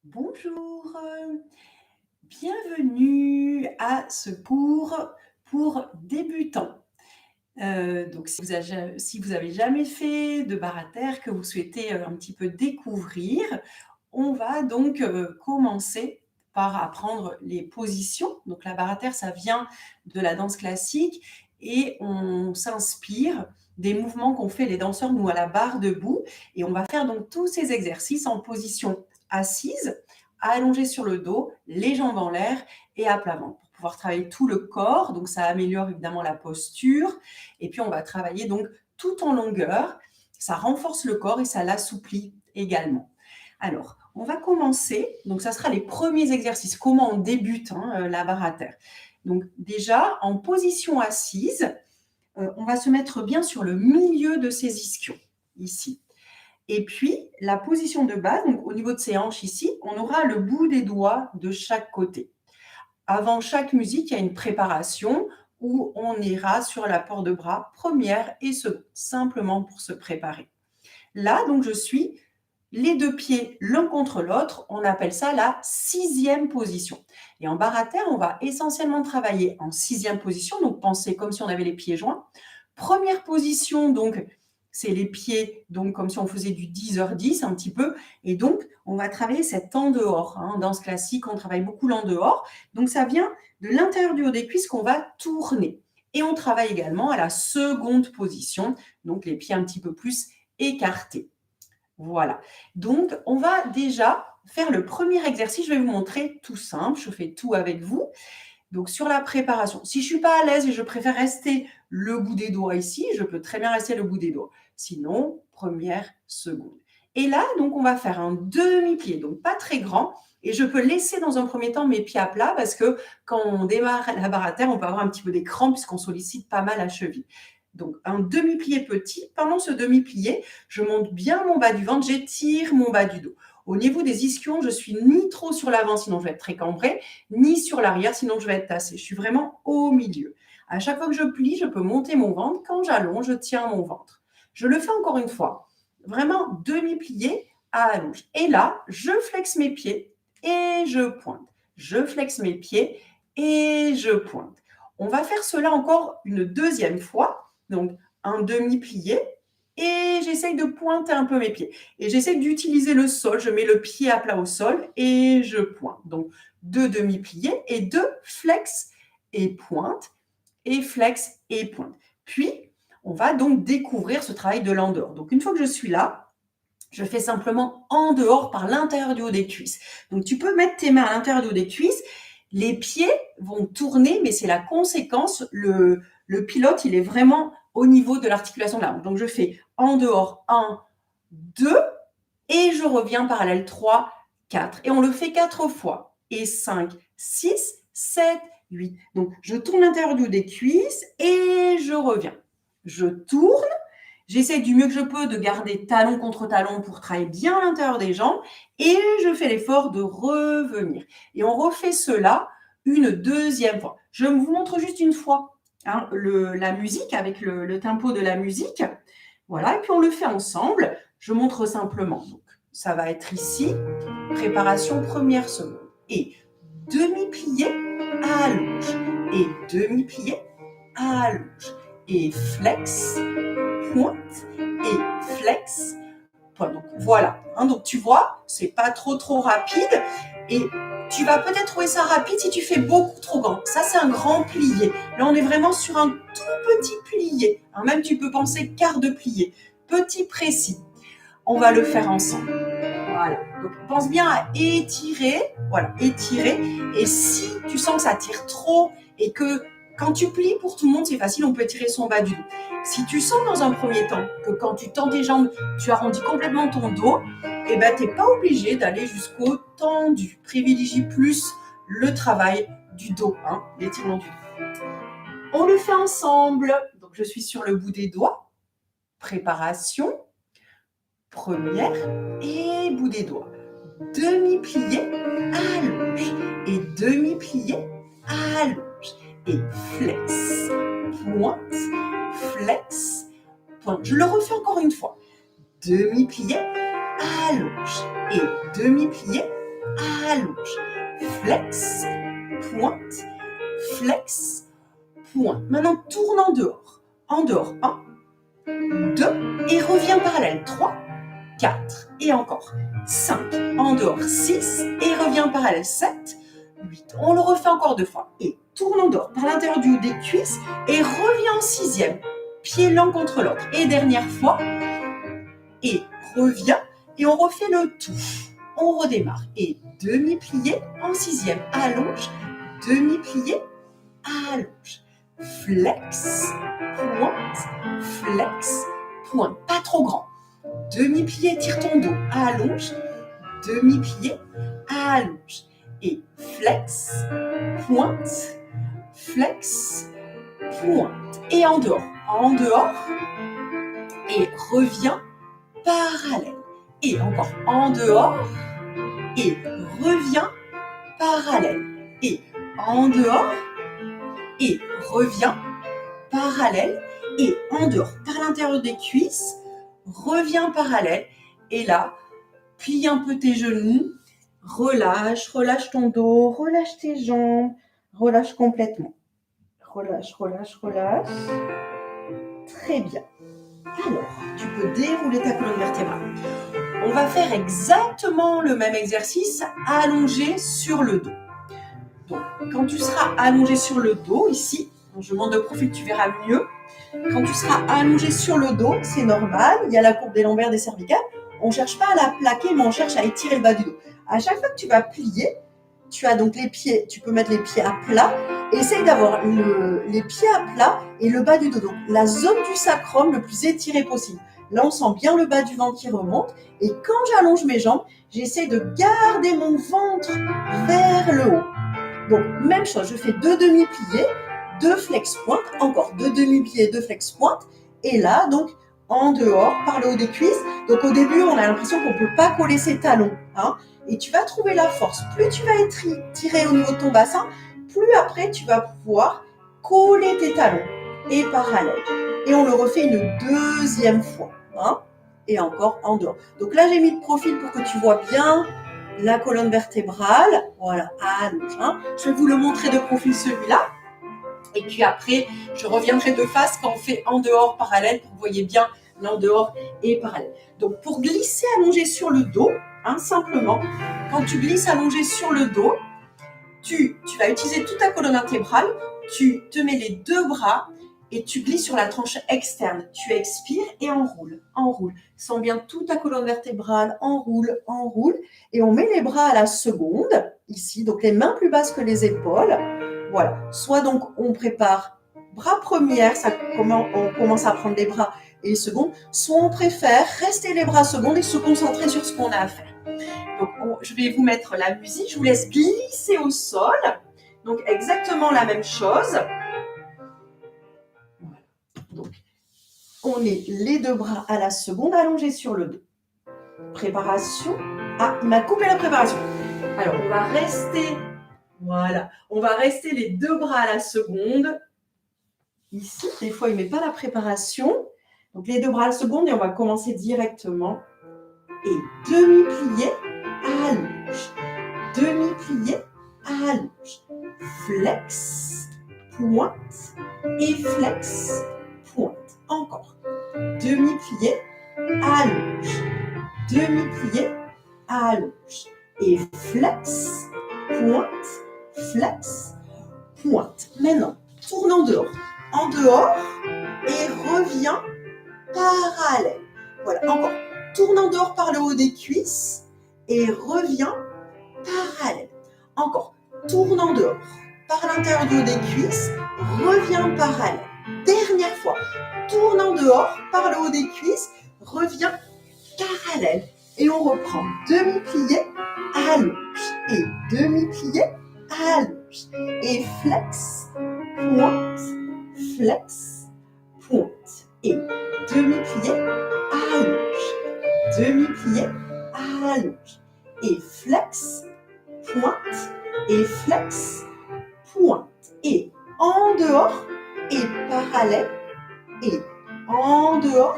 Bonjour, bienvenue à ce cours pour débutants. Donc si vous avez jamais fait de barre à terre, que vous souhaitez, un petit peu découvrir, on va donc, commencer par apprendre les positions. Donc la barre à terre, ça vient de la danse classique et on s'inspire des mouvements qu'ont fait les danseurs, nous, à la barre debout, et on va faire donc tous ces exercices en position assise, allongée sur le dos, les jambes en l'air et à plat ventre, pour pouvoir travailler tout le corps. Donc ça améliore évidemment la posture et puis on va travailler donc tout en longueur. Ça renforce le corps et ça l'assouplit également. Alors, on va commencer, donc ça sera les premiers exercices, comment on débute la barre à terre. Donc déjà, en position assise, on va se mettre bien sur le milieu de ses ischions, ici. Et puis, la position de base, donc au niveau de ses hanches ici, on aura le bout des doigts de chaque côté. Avant chaque musique, il y a une préparation où on ira sur l'apport de bras première et seconde, simplement pour se préparer. Là, donc, je suis les deux pieds l'un contre l'autre. On appelle ça la 6e position. Et en barre à terre, on va essentiellement travailler en 6e position. Donc, pensez comme si on avait les pieds joints. Première position, donc, c'est les pieds, donc comme si on faisait du 10h10 un petit peu. Et donc, on va travailler cet en dehors. En danse classique, on travaille beaucoup l'en dehors. Donc, ça vient de l'intérieur du haut des cuisses qu'on va tourner. Et on travaille également à la seconde position, donc les pieds un petit peu plus écartés. Voilà. Donc, on va déjà faire le premier exercice. Je vais vous montrer tout simple. Je fais tout avec vous. Donc, sur la préparation, si je ne suis pas à l'aise et je préfère rester le bout des doigts ici, je peux très bien rester le bout des doigts. Sinon, première, seconde. Et là, donc, on va faire un demi-plié, donc pas très grand. Et je peux laisser dans un premier temps mes pieds à plat parce que quand on démarre la barre à terre, on peut avoir un petit peu des crampes puisqu'on sollicite pas mal la cheville. Donc, un demi-plié petit. Pendant ce demi-plié, je monte bien mon bas du ventre, j'étire mon bas du dos. Au niveau des ischions, je suis ni trop sur l'avant, sinon je vais être très cambrée, ni sur l'arrière, sinon je vais être tassée. Je suis vraiment au milieu. À chaque fois que je plie, je peux monter mon ventre. Quand j'allonge, je tiens mon ventre. Je le fais encore une fois. Vraiment demi-plié à allonge. Et là, je flexe mes pieds et je pointe. Je flexe mes pieds et je pointe. On va faire cela encore une deuxième fois. Donc, un demi-plié et j'essaye de pointer un peu mes pieds. Et j'essaye d'utiliser le sol. Je mets le pied à plat au sol et je pointe. Donc, 2 demi-pliés et 2 flex et pointe, et flex et pointe. Puis, on va donc découvrir ce travail de l'en dehors. Donc, une fois que je suis là, je fais simplement en dehors par l'intérieur du haut des cuisses. Donc, tu peux mettre tes mains à l'intérieur du haut des cuisses. Les pieds vont tourner, mais c'est la conséquence. Le pilote, il est vraiment au niveau de l'articulation de la hanche. Donc, je fais en dehors 1, 2, et je reviens parallèle 3, 4. Et on le fait 4 fois. Et 5, 6, 7, 8. Donc, je tourne l'intérieur du haut des cuisses et je reviens. Je tourne. J'essaie du mieux que je peux de garder talon contre talon pour travailler bien l'intérieur des jambes. Et je fais l'effort de revenir. Et on refait cela une deuxième fois. Je vous montre juste une fois la musique avec le tempo de la musique. Voilà, et puis on le fait ensemble. Je montre simplement. Donc, ça va être ici, préparation première seconde. Et demi-plié, allonge. Et demi-plié, allonge. Et flex, pointe. Et flex, pointe. Donc, voilà. Donc, tu vois, c'est pas trop rapide. Et tu vas peut-être trouver ça rapide si tu fais beaucoup trop grand. Ça, c'est un grand plié. Là, on est vraiment sur un tout petit plié. Même tu peux penser quart de plié. Petit précis. On va le faire ensemble. Voilà. Donc, pense bien à étirer. Voilà, étirer. Et si tu sens que ça tire trop et que quand tu plies pour tout le monde, c'est facile, on peut étirer son bas du dos. Si tu sens dans un premier temps que quand tu tends tes jambes, tu arrondis complètement ton dos, eh ben, tu n'es pas obligé d'aller jusqu'au tendu. Privilégie plus le travail du dos, l'étirement du dos. On le fait ensemble. Donc, je suis sur le bout des doigts. Préparation. Première et bout des doigts. Demi-plié, allonge. Et demi-plié, allonge. Et flex, pointe, flex, pointe. Je le refais encore une fois. Demi-plié, allonge. Et demi-plié, allonge, flex, pointe, flex, pointe. Maintenant, tourne en dehors. En dehors, 1, 2, et reviens parallèle. 3, 4, et encore 5. En dehors, 6, et reviens parallèle. 7, 8. On le refait encore 2 fois. Et tourne en dehors par l'intérieur du haut des cuisses et reviens en 6e. Pied l'un contre l'autre. Et dernière fois. Et reviens et on refait le tout. On redémarre. Et demi-plié en 6e. Allonge, demi-plié, allonge. Flex, pointe, flex, pointe. Pas trop grand. Demi-plié, tire ton dos. Allonge, demi-plié, allonge. Et flex, pointe, flex, pointe. Et en dehors. En dehors. Et reviens parallèle. Et encore en dehors. Et reviens parallèle. Et en dehors. Et reviens parallèle. Et en dehors. Par l'intérieur des cuisses. Reviens parallèle. Et là, plie un peu tes genoux. Relâche, relâche ton dos, relâche tes jambes, relâche complètement. Relâche, relâche, relâche. Très bien. Alors, tu peux dérouler ta colonne vertébrale. On va faire exactement le même exercice allongé sur le dos. Donc, quand tu seras allongé sur le dos, ici, je monte de profil, tu verras mieux. Quand tu seras allongé sur le dos, c'est normal, il y a la courbe des lombaires, des cervicales. On ne cherche pas à la plaquer, mais on cherche à étirer le bas du dos. À chaque fois que tu vas plier, tu as donc les pieds, tu peux mettre les pieds à plat. Essaye d'avoir les pieds à plat et le bas du dos. Donc, la zone du sacrum le plus étirée possible. Là, on sent bien le bas du ventre qui remonte. Et quand j'allonge mes jambes, j'essaie de garder mon ventre vers le haut. Donc, même chose, je fais 2 demi-pliés, 2 flex pointe, encore 2 demi-pliés, 2 flex pointe. Et là, donc, en dehors, par le haut des cuisses. Donc, au début, on a l'impression qu'on ne peut pas coller ses talons. Hein, et tu vas trouver la force. Plus tu vas étirer au niveau de ton bassin, plus après, tu vas pouvoir coller tes talons et parallèle. Et on le refait une deuxième fois. Hein, et encore en dehors. Donc là, j'ai mis de profil pour que tu vois bien la colonne vertébrale. Voilà, allonge. Hein. Je vais vous le montrer de profil celui-là. Et puis après, je reviendrai de face quand on fait en dehors parallèle pour que vous voyez bien l'en dehors et parallèle. Donc pour glisser allongé sur le dos, hein, simplement, quand tu glisses allongé sur le dos, tu vas utiliser toute ta colonne vertébrale, tu te mets les 2 bras et tu glisses sur la tranche externe. Tu expires et enroule, enroule. Sens bien toute ta colonne vertébrale, enroule, enroule. Et on met les bras à la seconde, ici, donc les mains plus basses que les épaules. Voilà. Soit donc on prépare bras première, on commence à prendre les bras et les secondes. Soit on préfère rester les bras secondes et se concentrer sur ce qu'on a à faire. Donc, je vais vous mettre la musique. Je vous laisse glisser au sol. Donc, exactement la même chose. Voilà. Donc, on est les 2 bras à la seconde allongés sur le dos. Préparation. Ah, il m'a coupé la préparation. Alors, on va rester... Voilà. On va rester les 2 bras à la seconde. Ici, des fois, il ne met pas la préparation. Donc, les 2 bras à la seconde et on va commencer directement. Et demi-plié, allonge. Demi-plié, allonge. Flex, pointe et flex, pointe. Encore. Demi-plié, allonge. Demi-plié, allonge. Et flex, pointe, flex, pointe. Maintenant, tourne en dehors. En dehors et reviens parallèle. Voilà, encore. Tourne en dehors par le haut des cuisses et reviens parallèle. Encore. Tourne en dehors par l'intérieur du haut des cuisses, reviens parallèle. Dernière fois. Tourne en dehors par le haut des cuisses, reviens parallèle. Et on reprend demi-plié, allonge. Et demi-plié, allonge. Et flex, pointe, flex, pointe. Et demi-plié, allonge. Demi-plié, allonge. Et flex, pointe, et flex, pointe. Et en dehors, et parallèle, et en dehors,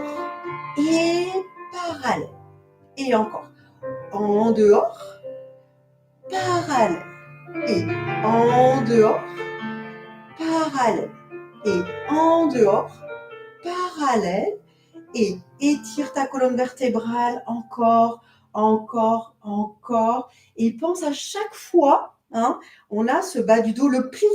et parallèle. Et encore. En dehors, parallèle. Et en dehors, parallèle. Et en dehors, parallèle. Et étire ta colonne vertébrale encore, encore, encore. Et pense à chaque fois, hein, on a ce bas du dos. Le plié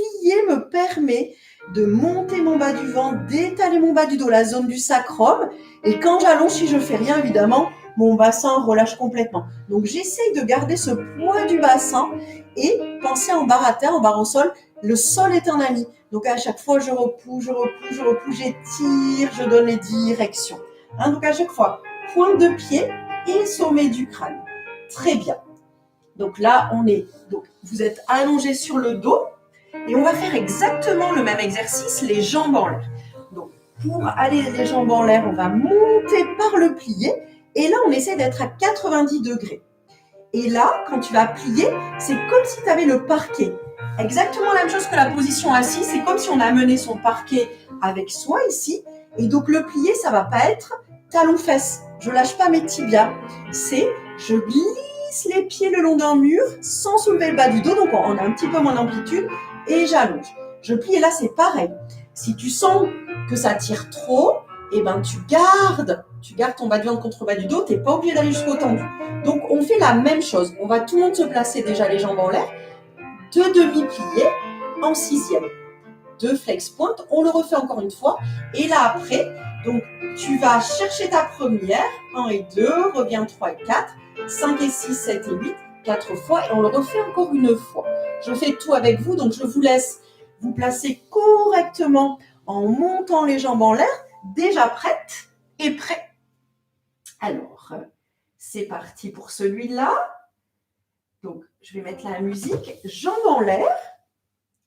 me permet de monter mon bas du ventre, d'étaler mon bas du dos, la zone du sacrum. Et quand j'allonge, si je ne fais rien, évidemment, mon bassin relâche complètement. Donc, j'essaye de garder ce poids du bassin et penser en barre à terre, en barre au sol. Le sol est un ami. Donc, à chaque fois, je repousse, j'étire, je donne les directions. Hein, donc, à chaque fois, pointe de pied et sommet du crâne. Très bien. Donc là, vous êtes allongé sur le dos et on va faire exactement le même exercice, les jambes en l'air. Donc, pour aller les jambes en l'air, on va monter par le plié et là, on essaie d'être à 90 degrés. Et là, quand tu vas plier, c'est comme si tu avais le parquet. Exactement la même chose que la position assise, c'est comme si on amenait son parquet avec soi ici. Et donc, le plié, ça ne va pas être talon-fesse. Je ne lâche pas mes tibias. C'est, je glisse les pieds le long d'un mur sans soulever le bas du dos. Donc, on a un petit peu moins d'amplitude et j'allonge. Je plie et là, c'est pareil. Si tu sens que ça tire trop, eh ben, tu gardes ton bas du ventre contre le bas du dos. Tu n'es pas obligé d'aller jusqu'au tendu. Donc, on fait la même chose. On va tout le monde se placer déjà les jambes en l'air. 2 demi-pliés en sixième. 2 flex pointe. On le refait encore une fois. Et là, après, donc, tu vas chercher ta première. 1 et 2, reviens 3 et 4, 5 et 6, 7 et 8, 4 fois. Et on le refait encore une fois. Je fais tout avec vous. Donc, je vous laisse vous placer correctement en montant les jambes en l'air. Déjà prête et prêt. Alors, c'est parti pour celui-là. Donc, je vais mettre la musique. Jambes en l'air,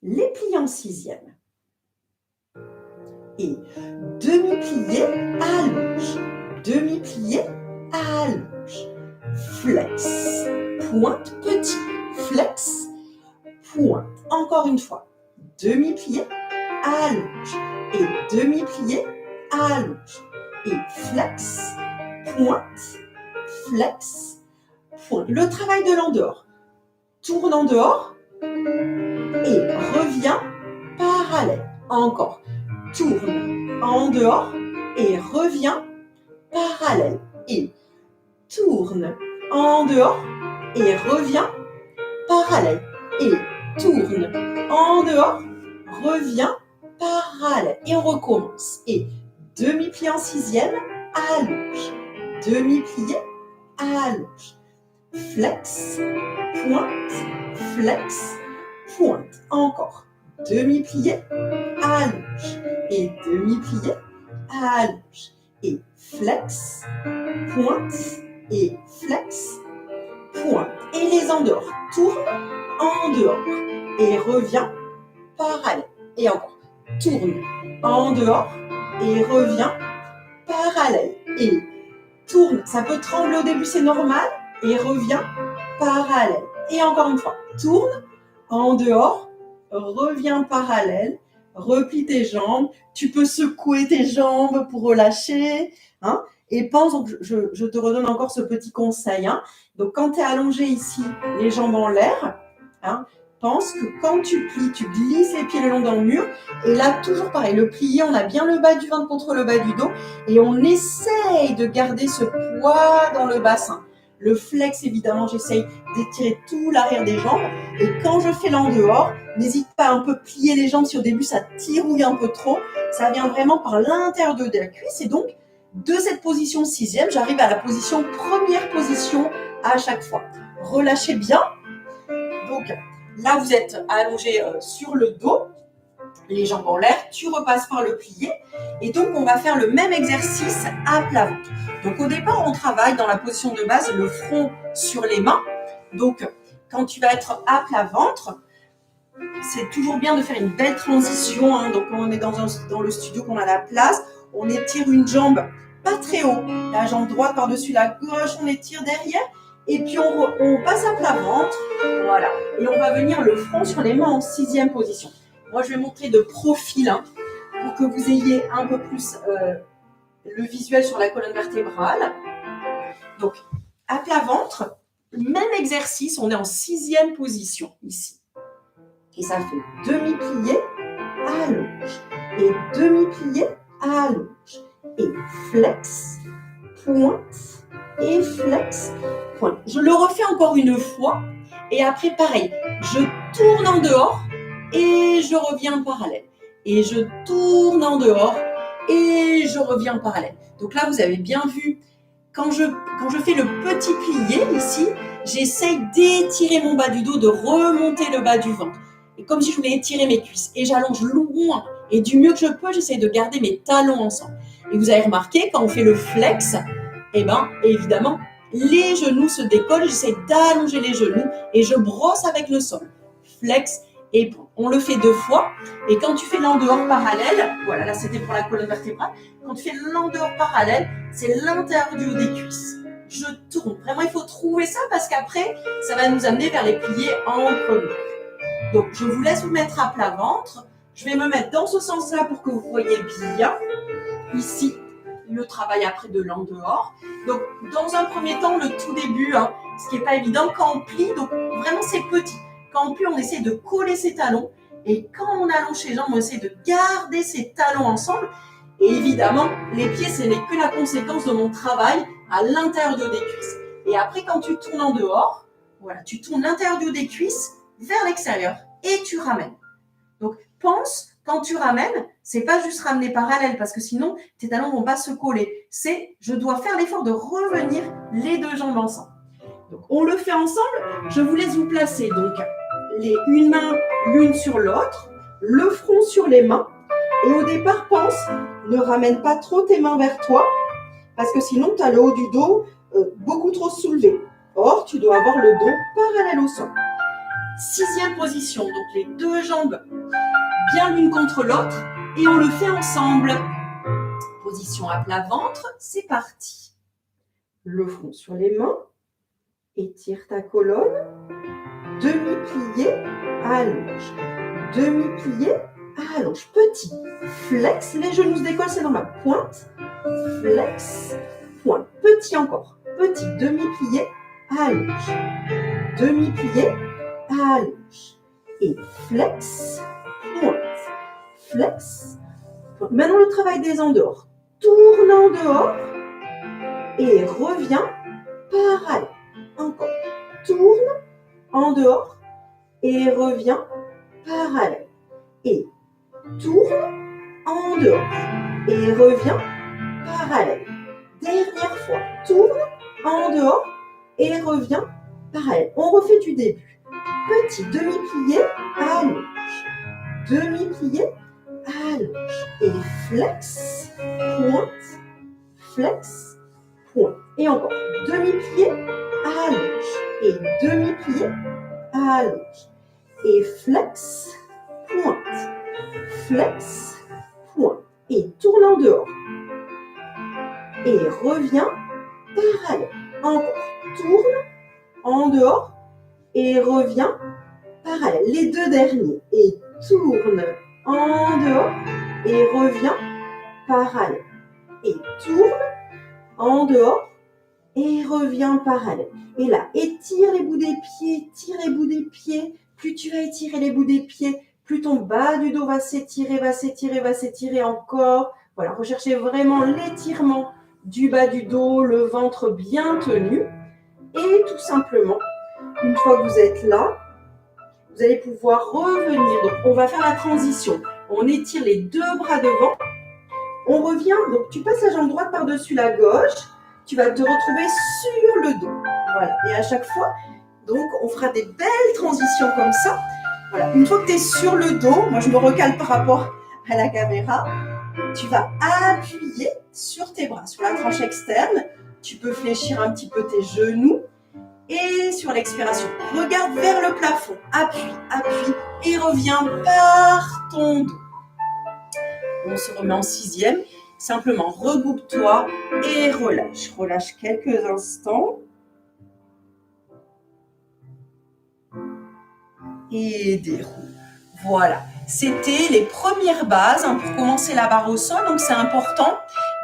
les pliés en sixième. Et demi-plié, allonge. Demi-plié, allonge. Flex. Pointe, petit. Flex, pointe. Encore une fois. Demi-plié, allonge. Et demi-plié, allonge. Et flex, pointe, flex, pointe. Le travail de l'en-dehors. Tourne en dehors et reviens parallèle. Encore. Tourne en dehors et reviens parallèle. Et tourne en dehors et reviens parallèle. Et tourne en dehors, reviens parallèle. Et on recommence. Et demi-plié en sixième, allonge. Demi-plié, allonge. Flex, pointe, flex, pointe. Encore. Demi-plié, allonge. Et demi-plié, allonge. Et flex, pointe, et flex, pointe. Et les en dehors. Tourne en dehors. Et reviens parallèle. Et encore. Tourne en dehors. Et reviens parallèle. Et tourne. Ça peut trembler au début, c'est normal. Et reviens parallèle. Et encore une fois, tourne en dehors, reviens parallèle, replie tes jambes. Tu peux secouer tes jambes pour relâcher. Hein, et pense, donc je te redonne encore ce petit conseil. Hein. Donc, quand tu es allongé ici, les jambes en l'air, hein, pense que quand tu plies, tu glisses les pieds le long d'un mur. Et là, toujours pareil, le plié, on a bien le bas du ventre contre le bas du dos. Et on essaye de garder ce poids dans le bassin. Le flex, évidemment, j'essaye d'étirer tout l'arrière des jambes. Et quand je fais l'en dehors, n'hésite pas à un peu plier les jambes si au début ça tirouille un peu trop. Ça vient vraiment par l'intérieur de la cuisse. Et donc, de cette position sixième, j'arrive à la première position à chaque fois. Relâchez bien. Donc, là, vous êtes allongé sur le dos, les jambes en l'air. Tu repasses par le plié. Et donc, on va faire le même exercice à plat ventre. Donc, au départ, on travaille dans la position de base, le front sur les mains. Donc, quand tu vas être à plat ventre, c'est toujours bien de faire une belle transition. Hein. Donc, on est dans le studio, qu'on a la place. On étire une jambe pas très haut. La jambe droite par-dessus la gauche, on étire derrière. Et puis, on passe à plat ventre. Voilà. Et on va venir le front sur les mains en sixième position. Moi, je vais montrer de profil hein, pour que vous ayez un peu plus le visuel sur la colonne vertébrale. Donc, à plat ventre, même exercice, on est en 6e position ici. Et ça fait demi-plié, allonge. Et demi-plié, allonge. Et flex, pointe. Et flex, pointe. Je le refais encore une fois. Et après, pareil, je tourne en dehors et je reviens en parallèle. Et je tourne en dehors et je reviens en parallèle. Donc là, vous avez bien vu, quand je fais le petit plié ici, j'essaye d'étirer mon bas du dos, de remonter le bas du ventre. Et comme si je voulais étirer mes cuisses. Et j'allonge loin. Et du mieux que je peux, j'essaye de garder mes talons ensemble. Et vous avez remarqué, quand on fait le flex, eh bien, évidemment, les genoux se décollent. J'essaie d'allonger les genoux et je brosse avec le sol. Flex et on le fait 2 fois. Et quand tu fais l'en-dehors parallèle, voilà, là c'était pour la colonne vertébrale. Quand tu fais l'en-dehors parallèle, c'est l'intérieur du haut des cuisses. Je tourne. Vraiment, il faut trouver ça parce qu'après, ça va nous amener vers les pliés en premier. Donc, je vous laisse vous mettre à plat ventre. Je vais me mettre dans ce sens-là pour que vous voyez bien. Ici, le travail après de l'en-dehors. Donc, dans un premier temps, le tout début, ce qui n'est pas évident, quand on plie, donc vraiment c'est petit. Quand on plie, on essaie de coller ses talons. Et quand on allonge les jambes, on essaie de garder ses talons ensemble. Et évidemment, les pieds, ce n'est que la conséquence de mon travail à l'intérieur du haut des cuisses. Et après, quand tu tournes en dehors, voilà, tu tournes l'intérieur du haut des cuisses vers l'extérieur et tu ramènes. Donc, pense, quand tu ramènes, c'est pas juste ramener parallèle parce que sinon, tes talons vont pas se coller. C'est, je dois faire l'effort de revenir les 2 jambes ensemble. Donc, on le fait ensemble. Je vous laisse vous placer donc une main l'une sur l'autre, le front sur les mains. Et au départ, pense, ne ramène pas trop tes mains vers toi parce que sinon, tu as le haut du dos beaucoup trop soulevé. Or, tu dois avoir le dos parallèle au sol. 6e position, donc les 2 jambes bien l'une contre l'autre et on le fait ensemble. Position à plat ventre, c'est parti. Le front sur les mains, étire ta colonne, demi-plié, allonge, demi-plié, allonge, petit, flex, les genoux se décollent, c'est normal, pointe, flex, pointe, petit encore, petit, demi-plié, allonge, demi-plié, allonge, et flex, pointe, flex, pointe. Maintenant le travail des en dehors, tourne en dehors, et reviens, parallèle, encore, tourne, en dehors, et reviens, parallèle, et tourne, en dehors, et reviens, parallèle. Dernière fois, tourne, en dehors, et reviens, parallèle. On refait du début. Petit demi-plié, allonge, demi-plié, allonge, et flex, pointe, flex, pointe. Et encore, demi-plié, allonge, et demi-plié, allonge, et flex, pointe, flex, pointe, et tourne en dehors, et reviens, parallèle, encore, tourne, en dehors, et reviens, parallèle, les 2 derniers, et tourne, en dehors, et reviens, parallèle, et tourne, en dehors, et reviens parallèle. Et là, étire les bouts des pieds, tire les bouts des pieds. Plus tu vas étirer les bouts des pieds, plus ton bas du dos va s'étirer, va s'étirer, va s'étirer encore. Voilà, recherchez vraiment l'étirement du bas du dos, le ventre bien tenu. Et tout simplement, une fois que vous êtes là, vous allez pouvoir revenir. Donc, on va faire la transition. On étire les 2 bras devant. On revient, donc tu passes la jambe droite par-dessus la gauche. Tu vas te retrouver sur le dos. Voilà. Et à chaque fois, donc, on fera des belles transitions comme ça. Voilà. Une fois que tu es sur le dos, moi je me recale par rapport à la caméra, tu vas appuyer sur tes bras, sur la tranche externe. Tu peux fléchir un petit peu tes genoux. Et sur l'expiration, regarde vers le plafond. Appuie, appuie et reviens par ton dos. On se remet en 6e. Simplement, regroupe-toi et relâche. Relâche quelques instants. Et déroule. Voilà. C'était les premières bases pour commencer la barre au sol. Donc, c'est important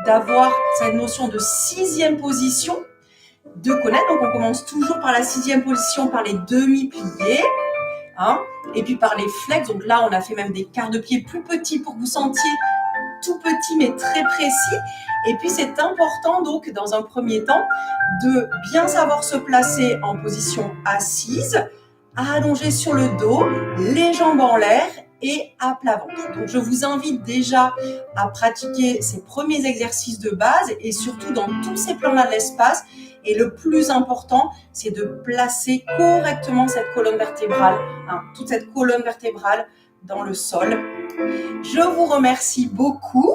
d'avoir cette notion de 6e position. connaître. Donc, on commence toujours par la 6e position, par les demi-pliés. Hein, et puis par les flex. Donc là, on a fait même des quarts de pied plus petits pour que vous sentiez tout petit mais très précis. Et puis c'est important donc dans un premier temps de bien savoir se placer en position assise, allongé sur le dos, les jambes en l'air et à plat ventre. Donc je vous invite déjà à pratiquer ces premiers exercices de base et surtout dans tous ces plans-là de l'espace. Et le plus important, c'est de placer correctement cette colonne vertébrale, hein, toute cette colonne vertébrale dans le sol. Je vous remercie beaucoup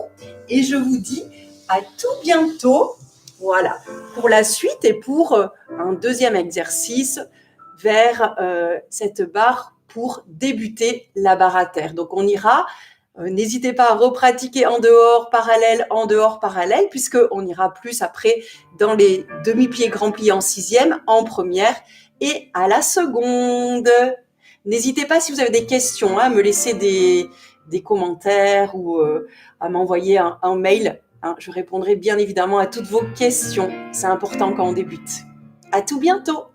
et je vous dis à tout bientôt. Voilà, pour la suite et pour un deuxième exercice vers cette barre pour débuter la barre à terre. Donc on ira, n'hésitez pas à repratiquer en dehors, parallèle, puisqu'on ira plus après dans les demi-pliés grands pliés en 6e, en première et à la seconde. N'hésitez pas si vous avez des questions à me laisser des commentaires ou à m'envoyer un mail. Hein, je répondrai bien évidemment à toutes vos questions. C'est important quand on débute. À tout bientôt!